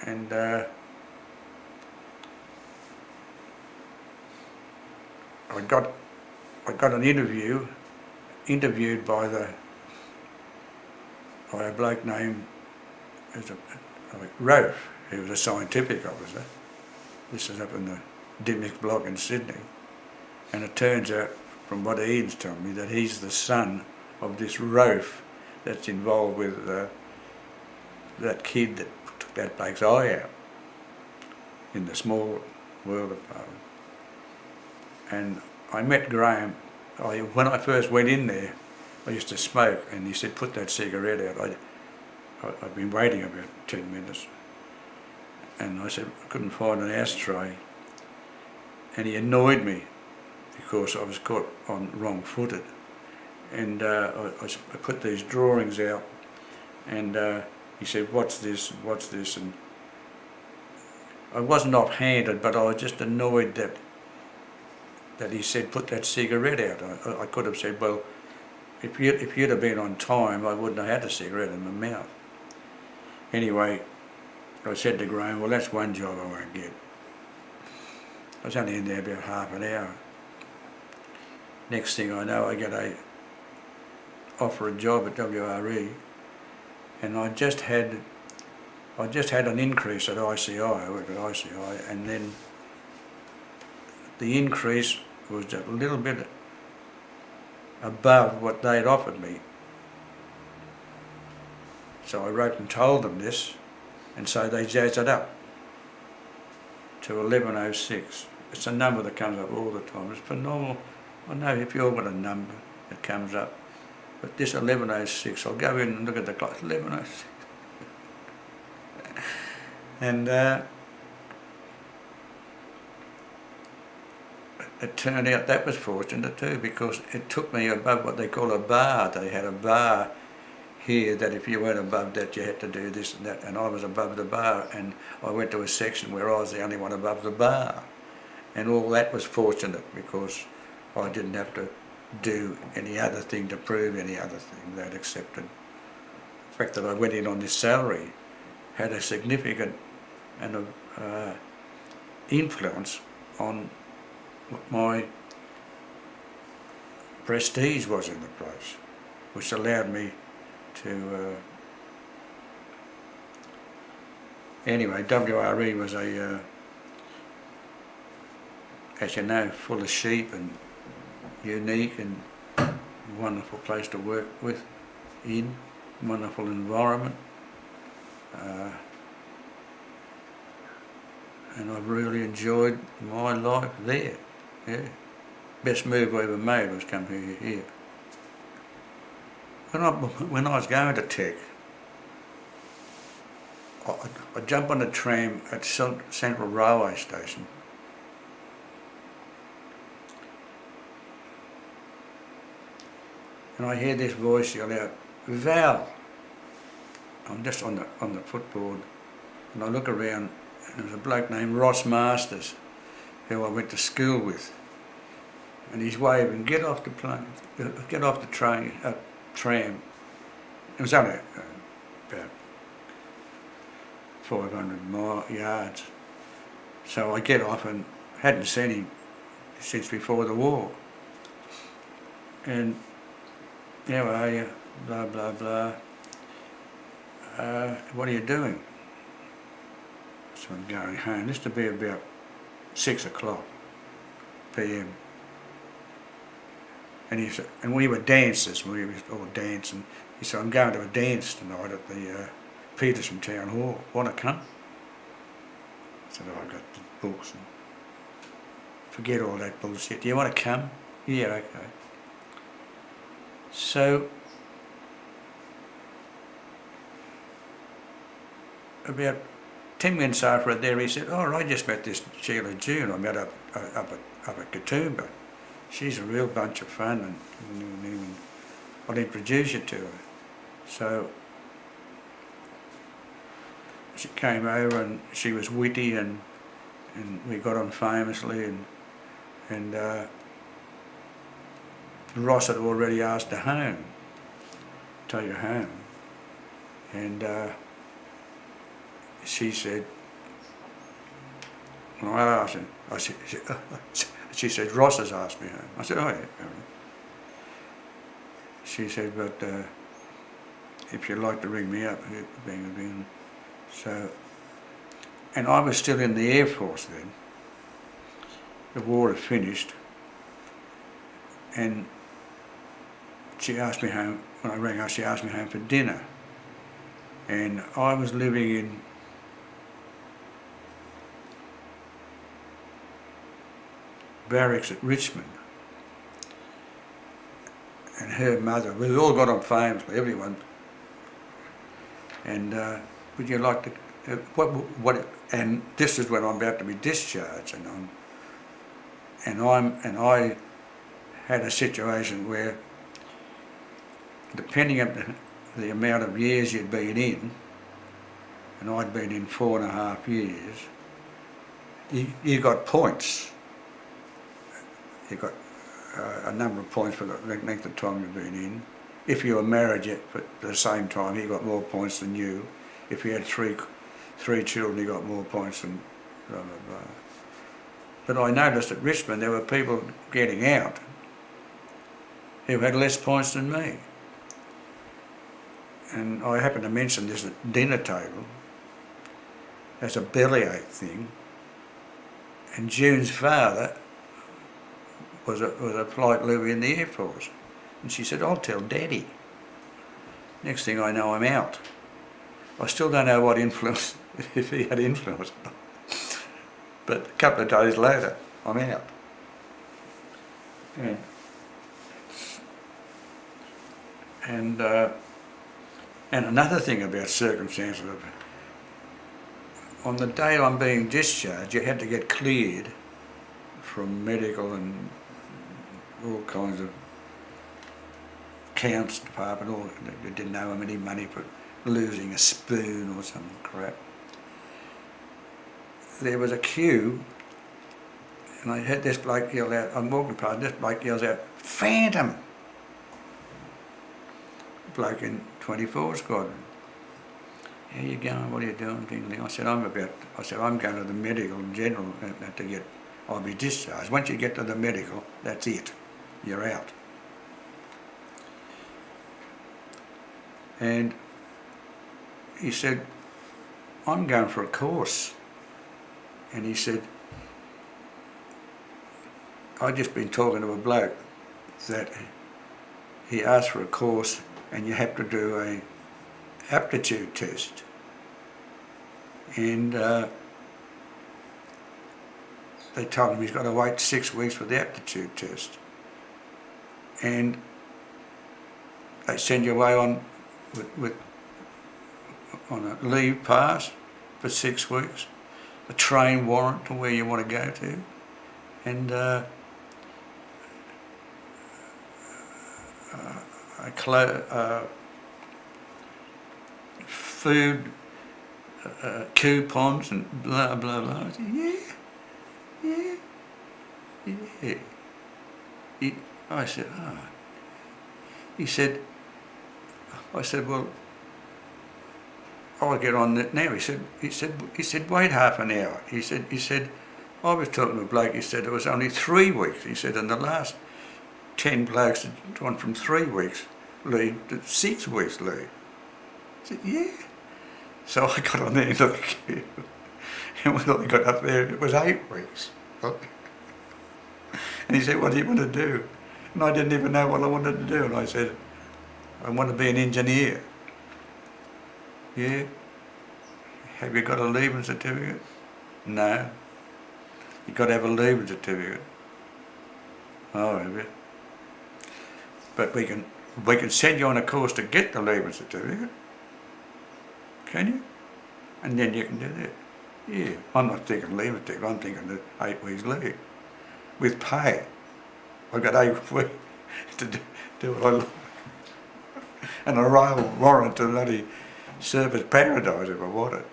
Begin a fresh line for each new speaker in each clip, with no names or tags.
and I got an interviewed by a bloke named Ralph, who was a scientific officer. This is up in the Dimmick block in Sydney, and it turns out, from what Ian's told me, that he's the son of this Ralph that's involved with that kid that took that bloke's eye out in the Small World department. And I met Graham. When I first went in there, I used to smoke, and he said, put that cigarette out. I'd been waiting about 10 minutes, and I said I couldn't find an ashtray, and he annoyed me because I was caught on wrong-footed, and I put these drawings out, and he said, what's this, and I wasn't off-handed, but I was just annoyed that he said put that cigarette out. I could have said, well, if you'd have been on time, I wouldn't have had a cigarette in my mouth. Anyway, I said to Graham, well, that's one job I won't get. I was only in there about half an hour. Next thing I know, I get offer a job at WRE, and I just had an increase at ICI. I worked at ICI, and then the increase was a little bit above what they'd offered me. So I wrote and told them this, and so they jazzed it up to 1106. It's a number that comes up all the time. It's phenomenal. I know if you've got a number that comes up, but this 1106, I'll go in and look at the clock, 1106. And it turned out that was fortunate too, because it took me above what they call a bar. They had a bar here that if you went above that you had to do this and that, and I was above the bar, and I went to a section where I was the only one above the bar, and all that was fortunate because I didn't have to do any other thing to prove any other thing. They'd accepted. The fact that I went in on this salary had a significant and influence on what my prestige was in the place, which allowed me to anyway, WRE was a as you know, full of sheep and unique and wonderful place to work with, wonderful environment, and I've really enjoyed my life there. Yeah, best move I ever made was come here. When I was going to Tech, I jumped on a tram at Central Railway Station, and I hear this voice yell out, "Val!" I'm just on the footboard, and I look around, and there's a bloke named Ross Masters, who I went to school with, and he's waving, "Get off the plane, get off the train, tram." It was only about 500 yards. So I get off and hadn't seen him since before the war. And, "How are you? Blah, blah, blah. What are you doing?" So I'm going home. This to be about 6 o'clock PM. And he said, and we were dancers, we were all dancing. He said, "I'm going to a dance tonight at the Petersham Town Hall. Want to come?" I said, "Oh, I've got the books." And forget all that bullshit. "Do you want to come?" "Yeah, okay." So about 10 minutes after it there, he said, "Oh, I just met this Sheila June I met up at Katoomba. She's a real bunch of fun, and I'll introduce you to her." So she came over, and she was witty, and we got on famously, and Ross had already asked her home, take her home, and she said, when I asked her, she said, Ross has asked me home. I said, oh yeah. She said, but if you'd like to ring me up, so, and I was still in the Air Force then. The war had finished, and she asked me home, when I rang her, she asked me home for dinner. And I was living in barracks at Richmond. And her mother, we all got on phones with everyone. And would you like to, and this is when I'm about to be discharged, and I had a situation where, depending on the amount of years you'd been in, and I'd been in 4.5 years, you got points. You got a number of points for the length of time you've been in. If you were married yet at the same time, he got more points than you. If you had three children, you got more points than blah, blah, blah. But I noticed at Richmond there were people getting out who had less points than me. And I happened to mention this at dinner table as a bellyache thing. And June's father was a flight leader in the Air Force. And she said, I'll tell Daddy. Next thing I know, I'm out. I still don't know what influence, if he had influence. But a couple of days later, I'm out. Yeah. And another thing about circumstances, on the day I'm being discharged, you had to get cleared from medical and all kinds of accounts department, or they didn't know how many money for losing a spoon or some crap. There was a queue, and I heard this bloke yell out, I'm walking past, this bloke yells out, Phantom! Bloke in 24 squadron. How you going, what are you doing? I said, I'm going to the medical in general I'll be discharged. Once you get to the medical, that's it. You're out. And he said, I'm going for a course. And he said, I'd just been talking to a bloke that he asked for a course and you have to do a aptitude test. And they told him he's got to wait 6 weeks for the aptitude test. And they send you away on a leave pass for 6 weeks, a train warrant to where you want to go to, and food coupons and blah blah blah. I said, yeah. I said, oh. He said, I said, well, I'll get on it now. He said, wait half an hour. He said, I was talking to a bloke. He said it was only 3 weeks. He said, and the last 10 blokes had gone from 3 weeks leave to 6 weeks leave. I said, yeah. So I got on there into the queue, and when I got up there, it was 8 weeks. And he said, what do you want to do? And I didn't even know what I wanted to do. And I said, I want to be an engineer. Yeah. Have you got a leaving certificate? No. You've got to have a leaving certificate. Oh, have you? But we can send you on a course to get the leaving certificate. Can you? And then you can do that. Yeah. I'm not thinking leaving certificate, I'm thinking the 8 weeks leave. With pay. I've got 8 weeks to do what I like. And a rail warrant to bloody service paradise if I want it.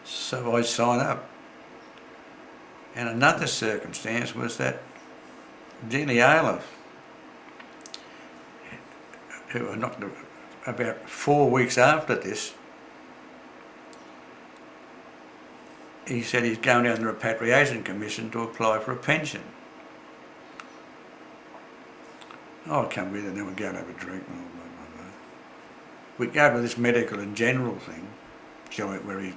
So I sign up. And another circumstance was that Jenny Aliff, who were not about 4 weeks after this, he said he's going down the Repatriation Commission to apply for a pension. I'll come with and then we'll go and have a drink. Blah, blah, blah. We go to this medical and general thing, joint, where he's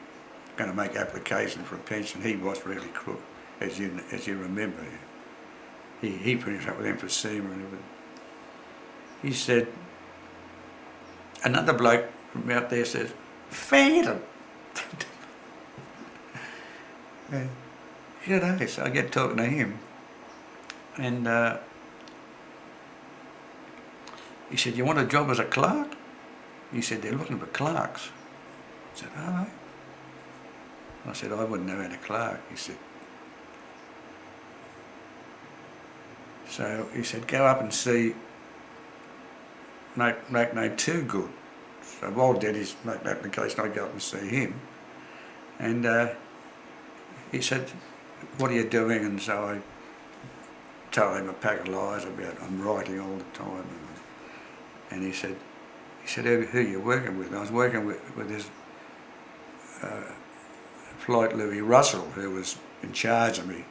going to make application for a pension. He was really crook, as you remember. He finished up with emphysema and everything. He said, another bloke from out there says, Phantom. G'day. So I get talking to him, and he said, you want a job as a clerk? He said, they're looking for clerks. I said, all right. I said, I wouldn't know how to clerk. He said, so he said, go up and see Make no too good. So while Daddy's making the application, I go up and see him, and he said, what are you doing? And so I told him a pack of lies about I'm writing all the time, and he said who are you working with? And I was working with this Flight Louis Russell, who was in charge of me,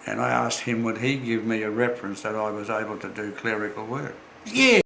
and I asked him would he give me a reference that I was able to do clerical work. Yeah.